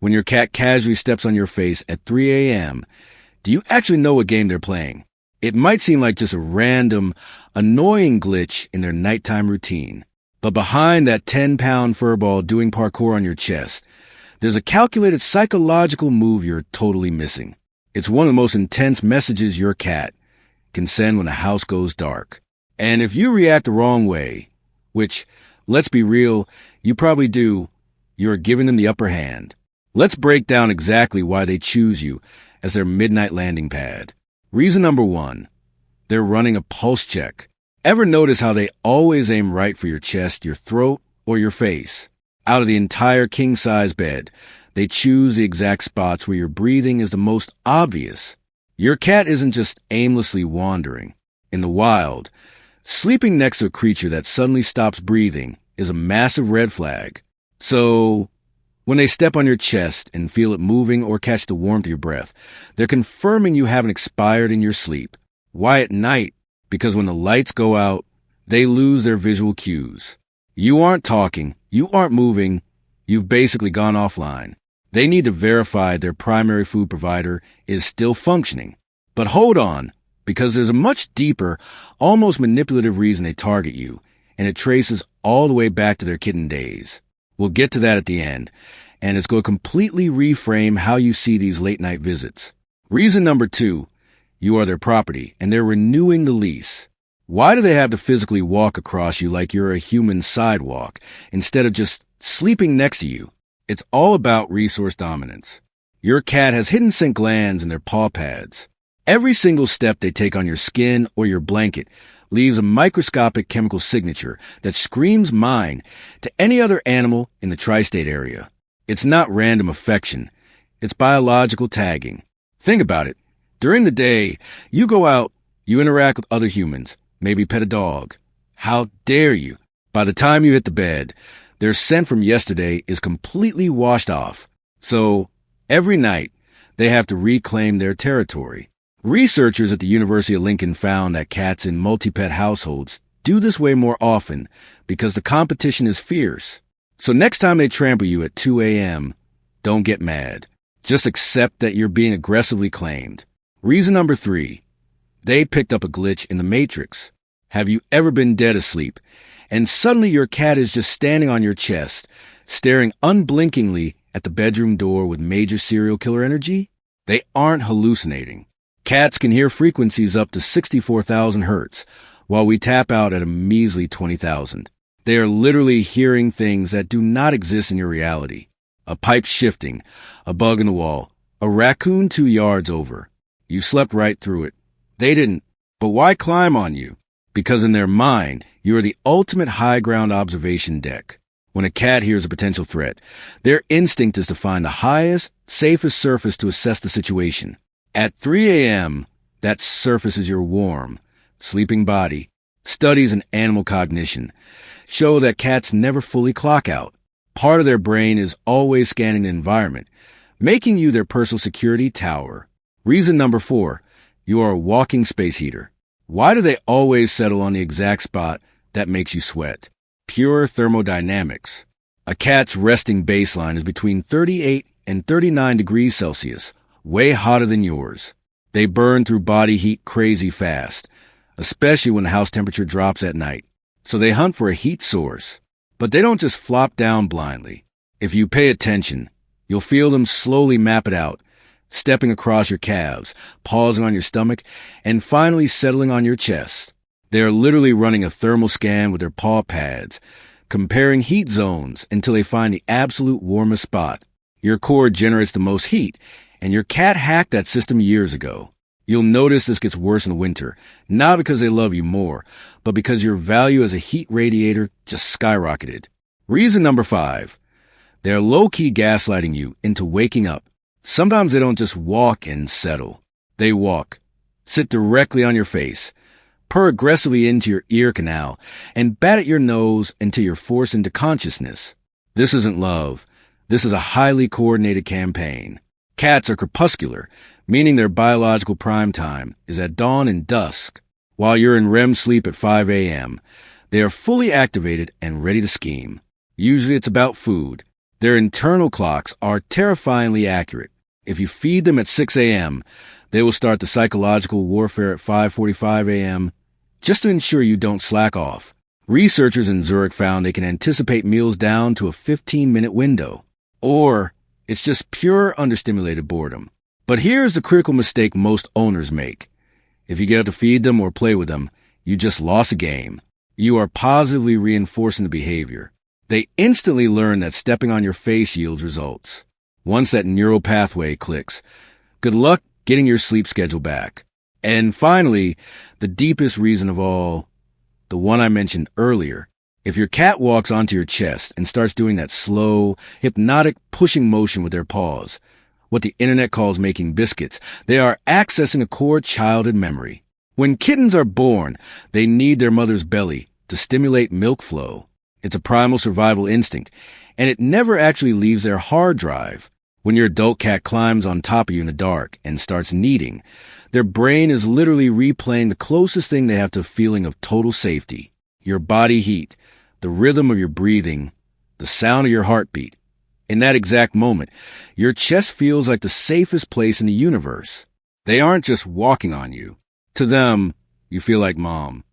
When your cat casually steps on your face at 3 a.m., do you actually know what game they're playing? It might seem like just a random, annoying glitch in their nighttime routine. But behind that 10-pound furball doing parkour on your chest, there's a calculated psychological move you're totally missing. It's one of the most intense messages your cat can send when the house goes dark. And if you react the wrong way, which, let's be real, you probably do, you're giving them the upper hand. Let's break down exactly why they choose you as their midnight landing pad. Reason number 1, they're running a pulse check. Ever notice how they always aim right for your chest, your throat, or your face? Out of the entire king-size bed, they choose the exact spots where your breathing is the most obvious. Your cat isn't just aimlessly wandering. In the wild, sleeping next to a creature that suddenly stops breathing is a massive red flag. So, when they step on your chest and feel it moving or catch the warmth of your breath, they're confirming you haven't expired in your sleep. Why at night? Because when the lights go out, they lose their visual cues. You aren't talking, you aren't moving, you've basically gone offline. They need to verify their primary food provider is still functioning. But hold on, because there's a much deeper, almost manipulative reason they target you, and it traces all the way back to their kitten days. We'll get to that at the end, and it's going to completely reframe how you see these late-night visits. Reason number 2, you are their property, and they're renewing the lease. Why do they have to physically walk across you like you're a human sidewalk, instead of just sleeping next to you? It's all about resource dominance. Your cat has hidden scent glands in their paw pads. Every single step they take on your skin or your blanket leaves a microscopic chemical signature that screams mine to any other animal in the tri-state area. It's not random affection. It's biological tagging. Think about it. During the day, you go out, you interact with other humans, maybe pet a dog. How dare you? By the time you hit the bed, their scent from yesterday is completely washed off. So, every night, they have to reclaim their territory. Researchers at the University of Lincoln found that cats in multi-pet households do this way more often because the competition is fierce. So next time they trample you at 2 a.m., don't get mad. Just accept that you're being aggressively claimed. Reason number 3, they picked up a glitch in the matrix. Have you ever been dead asleep, and suddenly your cat is just standing on your chest, staring unblinkingly at the bedroom door with major serial killer energy? They aren't hallucinating. Cats can hear frequencies up to 64,000 hertz, while we tap out at a measly 20,000. They are literally hearing things that do not exist in your reality. A pipe shifting, a bug in the wall, a raccoon 2 yards over. You slept right through it. They didn't. But why climb on you? Because in their mind, you are the ultimate high ground observation deck. When a cat hears a potential threat, their instinct is to find the highest, safest surface to assess the situation. At 3 a.m., that surface is your warm, sleeping body. Studies in animal cognition show that cats never fully clock out. Part of their brain is always scanning the environment, making you their personal security tower. Reason number 4, you are a walking space heater. Why do they always settle on the exact spot that makes you sweat? Pure thermodynamics. A cat's resting baseline is between 38 and 39 degrees Celsius, way hotter than yours. They burn through body heat crazy fast, especially when the house temperature drops at night. So they hunt for a heat source. But they don't just flop down blindly. If you pay attention, you'll feel them slowly map it out, stepping across your calves, pausing on your stomach, and finally settling on your chest. They are literally running a thermal scan with their paw pads, comparing heat zones until they find the absolute warmest spot. Your core generates the most heat, and your cat hacked that system years ago. You'll notice this gets worse in the winter, not because they love you more, but because your value as a heat radiator just skyrocketed. Reason number 5, they're low-key gaslighting you into waking up. Sometimes they don't just walk and settle. They walk, sit directly on your face, purr aggressively into your ear canal, and bat at your nose until you're forced into consciousness. This isn't love. This is a highly coordinated campaign. Cats are crepuscular, meaning their biological prime time is at dawn and dusk. While you're in REM sleep at 5 a.m., they are fully activated and ready to scheme. Usually it's about food. Their internal clocks are terrifyingly accurate. If you feed them at 6 a.m., they will start the psychological warfare at 5:45 a.m. just to ensure you don't slack off. Researchers in Zurich found they can anticipate meals down to a 15-minute window. Or it's just pure understimulated boredom. But here's the critical mistake most owners make. If you get up to feed them or play with them, you just lost a game. You are positively reinforcing the behavior. They instantly learn that stepping on your face yields results. Once that neural pathway clicks, good luck getting your sleep schedule back. And finally, the deepest reason of all, the one I mentioned earlier. If your cat walks onto your chest and starts doing that slow, hypnotic pushing motion with their paws, what the internet calls making biscuits, they are accessing a core childhood memory. When kittens are born, they need their mother's belly to stimulate milk flow. It's a primal survival instinct, and it never actually leaves their hard drive. When your adult cat climbs on top of you in the dark and starts kneading, their brain is literally replaying the closest thing they have to a feeling of total safety. Your body heat, the rhythm of your breathing, the sound of your heartbeat. In that exact moment, your chest feels like the safest place in the universe. They aren't just walking on you. To them, you feel like mom.